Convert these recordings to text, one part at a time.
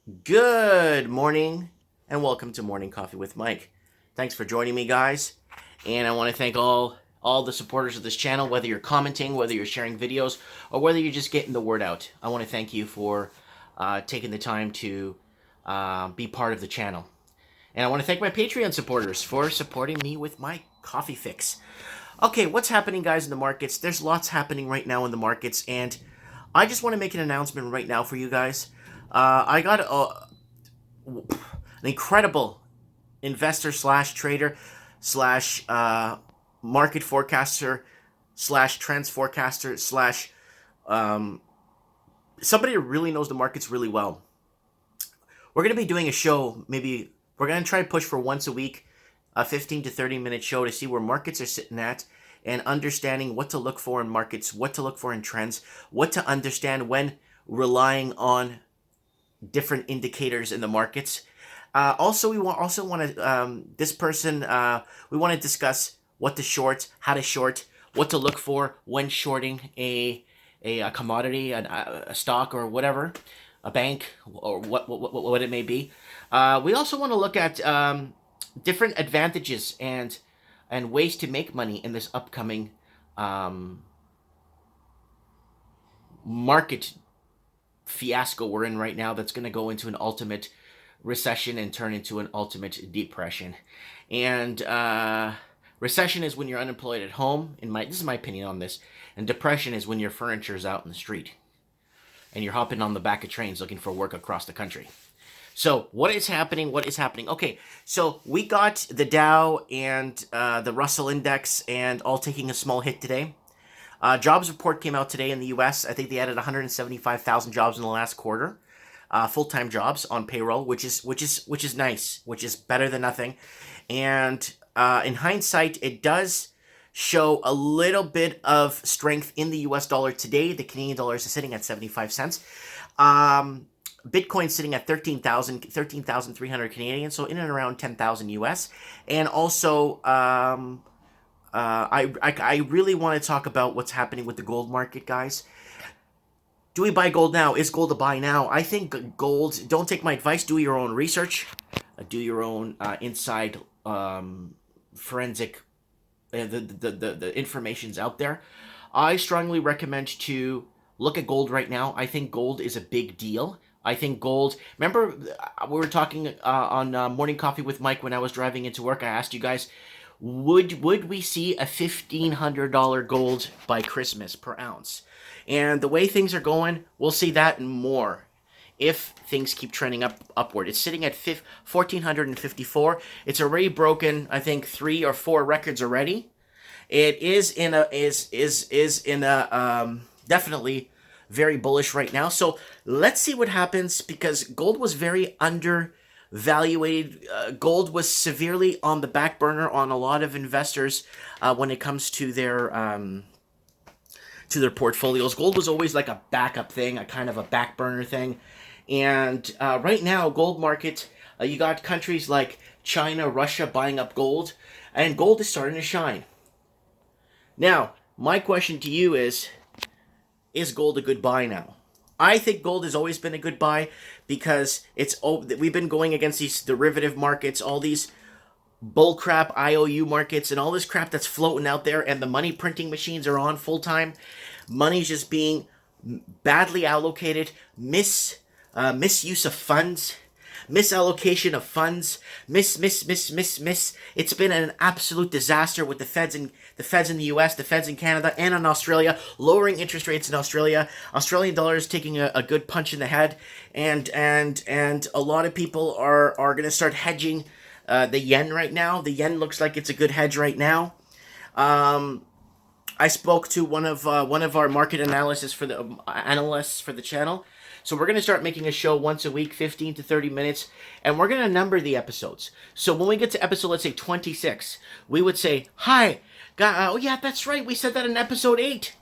Good morning and welcome to Morning Coffee with Mike. Thanks for joining me, guys. And I want to thank all the supporters of this channel, whether you're commenting, whether you're sharing videos, or whether you're just getting the word out. I want to thank you for taking the time to be part of the channel. And I want to thank my Patreon supporters for supporting me with my coffee fix. Okay, what's happening, guys, in the markets? There's lots happening right now in the markets, and I just want to make an announcement right now for you guys. I got an incredible investor slash trader slash market forecaster slash trends forecaster slash somebody who really knows the markets really well. We're going to be doing a show. Maybe we're going to try to push for once a week, a 15 to 30 minute show to see where markets are sitting at and understanding what to look for in markets, what to look for in trends, what to understand when relying on different indicators in the markets. Also, we want to this person. We want to discuss what to short, how to short, what to look for when shorting a commodity, a stock, or whatever, a bank, or what it may be. We also want to look at different advantages and ways to make money in this upcoming market fiasco we're in right now that's going to go into an ultimate recession and turn into an ultimate depression. And recession is when you're unemployed at home. This is my opinion on this. And depression is when your furniture's out in the street and you're hopping on the back of trains looking for work across the country. So what is happening? What is happening? Okay, so we got the Dow and the Russell Index and all taking a small hit today. Jobs report came out today in the U.S. I think they added 175,000 jobs in the last quarter, full-time jobs on payroll, which is nice, which is better than nothing. And in hindsight, it does show a little bit of strength in the U.S. dollar today. The Canadian dollar is sitting at 75 cents. Bitcoin sitting at 13,300 Canadian, so in and around 10,000 US. And also, I really want to talk about what's happening with the gold market, guys. Do we buy gold now? Is gold a buy now? I think gold, don't take my advice, do your own research, do your own inside forensic, the information's out there. I strongly recommend to look at gold right now. I think gold is a big deal. I think gold. Remember, we were talking on Morning Coffee with Mike when I was driving into work. I asked you guys, would we see a $1,500 gold by Christmas per ounce? And the way things are going, we'll see that and more if things keep trending upward. It's sitting at 1,454. It's already broken, I think, 3 or 4 records already. It is in a definitely very bullish right now. So let's see what happens, because gold was very undervalued. Gold was severely on the back burner on a lot of investors when it comes to their portfolios. Gold was always like a backup thing, a kind of a back burner thing. And right now, gold market, you got countries like China, Russia buying up gold, and gold is starting to shine. Now, my question to you is gold a good buy now? I think gold has always been a good buy because we've been going against these derivative markets, all these bullcrap IOU markets, and all this crap that's floating out there, and the money printing machines are on full time. Money's just being badly allocated, misuse of funds, misallocation of funds, miss. It's been an absolute disaster with the feds in the US, the feds in Canada, and in Australia, lowering interest rates in Australia. Australian dollar is taking a good punch in the head, and a lot of people are going to start hedging the yen right now. The yen looks like it's a good hedge right now. I spoke to one of our market analysts for the channel. So we're going to start making a show once a week, 15 to 30 minutes, and we're going to number the episodes. So when we get to episode, let's say 26, we would say, hi, oh yeah, that's right, we said that in episode 8.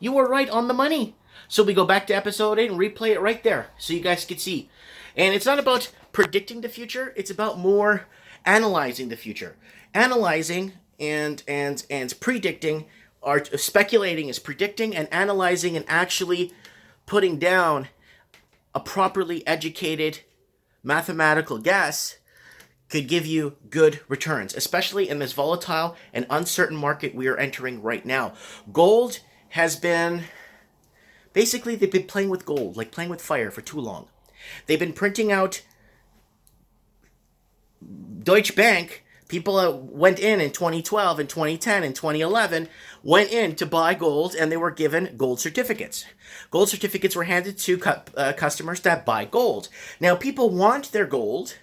You were right on the money. So we go back to episode 8 and replay it right there so you guys can see. And it's not about predicting the future, it's about more analyzing the future. Analyzing and predicting are speculating is predicting, and analyzing and actually putting down a properly educated mathematical guess could give you good returns, especially in this volatile and uncertain market we are entering right now. Gold has been, basically, they've been playing with gold, like playing with fire for too long. They've been printing out Deutsche Bank. People went in 2012 and 2010 and 2011, went in to buy gold, and they were given gold certificates. Gold certificates were handed to customers that buy gold. Now, people want their gold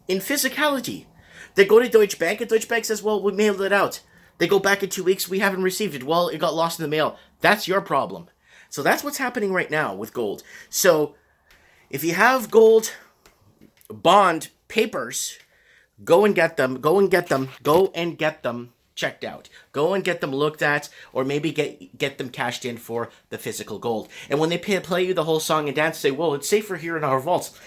in physicality. They go to Deutsche Bank, and Deutsche Bank says, well, we mailed it out. They go back in 2 weeks, we haven't received it. Well, it got lost in the mail. That's your problem. So that's what's happening right now with gold. So if you have gold bond papers, go and get them checked out. Go and get them looked at, or maybe get them cashed in for the physical gold. And when they play you the whole song and dance, say, well, it's safer here in our vaults.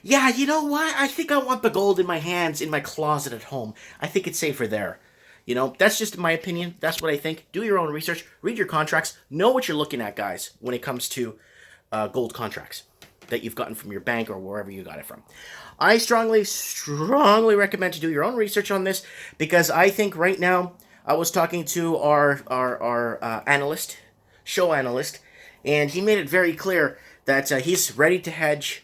Yeah, you know what? I think I want the gold in my hands, in my closet at home. I think it's safer there. You know, that's just my opinion. That's what I think. Do your own research. Read your contracts. Know what you're looking at, guys, when it comes to gold contracts that you've gotten from your bank or wherever you got it from. I strongly recommend to do your own research on this, because I think right now, I was talking to our analyst, show analyst, and he made it very clear that he's ready to hedge.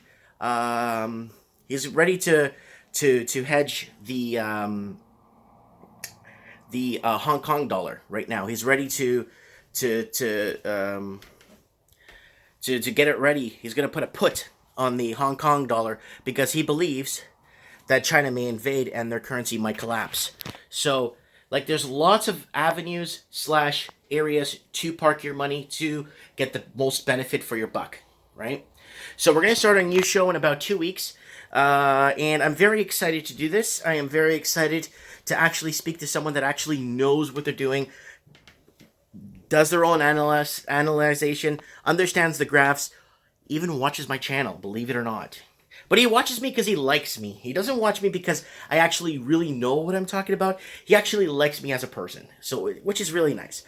He's ready to hedge the Hong Kong dollar right now. He's ready to get it ready. He's going to put a put on the Hong Kong dollar because he believes that China may invade and their currency might collapse. So, like, there's lots of avenues / areas to park your money to get the most benefit for your buck, right? So we're going to start a new show in about 2 weeks, and I'm very excited to do this. I am very excited to actually speak to someone that actually knows what they're doing, does their own analyzation, understands the graphs, even watches my channel, believe it or not. But he watches me because he likes me. He doesn't watch me because I actually really know what I'm talking about. He actually likes me as a person, so which is really nice.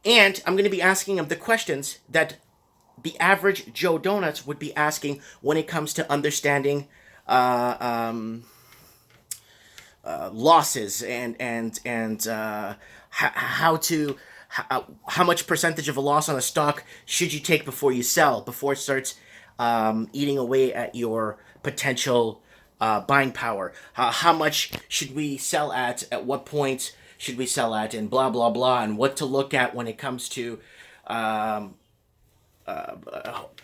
And I'm going to be asking him the questions that the average Joe Donuts would be asking when it comes to understanding losses and how much percentage of a loss on a stock should you take before you sell, before it starts eating away at your potential buying power. How much should we sell at what point should we sell at, and blah, blah, blah, and what to look at when it comes to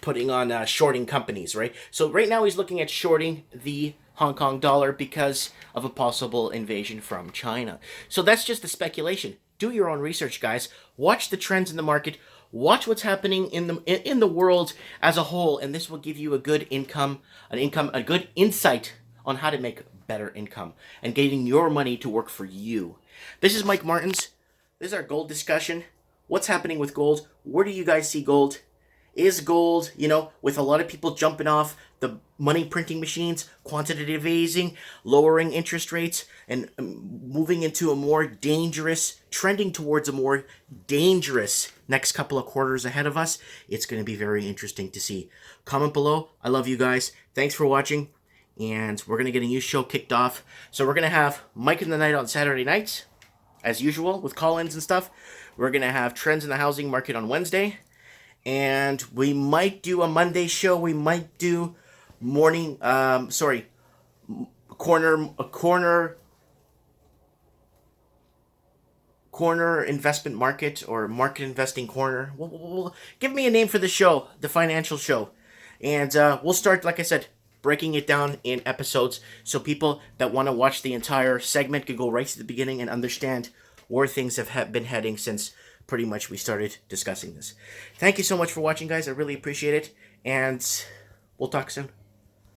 putting on shorting companies, right? So right now he's looking at shorting the Hong Kong dollar because of a possible invasion from China. So that's just a speculation. Do your own research, guys. Watch the trends in the market. Watch what's happening in the world as a whole, and this will give you a good a good insight on how to make better income and getting your money to work for you. This is Mike Martins. This is our gold discussion. What's happening with gold? Where do you guys see gold? Is gold, with a lot of people jumping off the money printing machines, quantitative easing, lowering interest rates, and moving into a more dangerous, trending towards a more dangerous next couple of quarters ahead of us? It's going to be very interesting to see. Comment below. I love you guys. Thanks for watching. And we're going to get a new show kicked off. So we're going to have Mike in the Night on Saturday nights, as usual, with call-ins and stuff. We're going to have Trends in the Housing Market on Wednesday. And we might do a Monday show. We might do corner investment market, or market investing corner. We'll give me a name for the show, the financial show. And we'll start, like I said, breaking it down in episodes so people that want to watch the entire segment can go right to the beginning and understand where things have been heading since pretty much we started discussing this. Thank you so much for watching, guys. I really appreciate it, and we'll talk soon.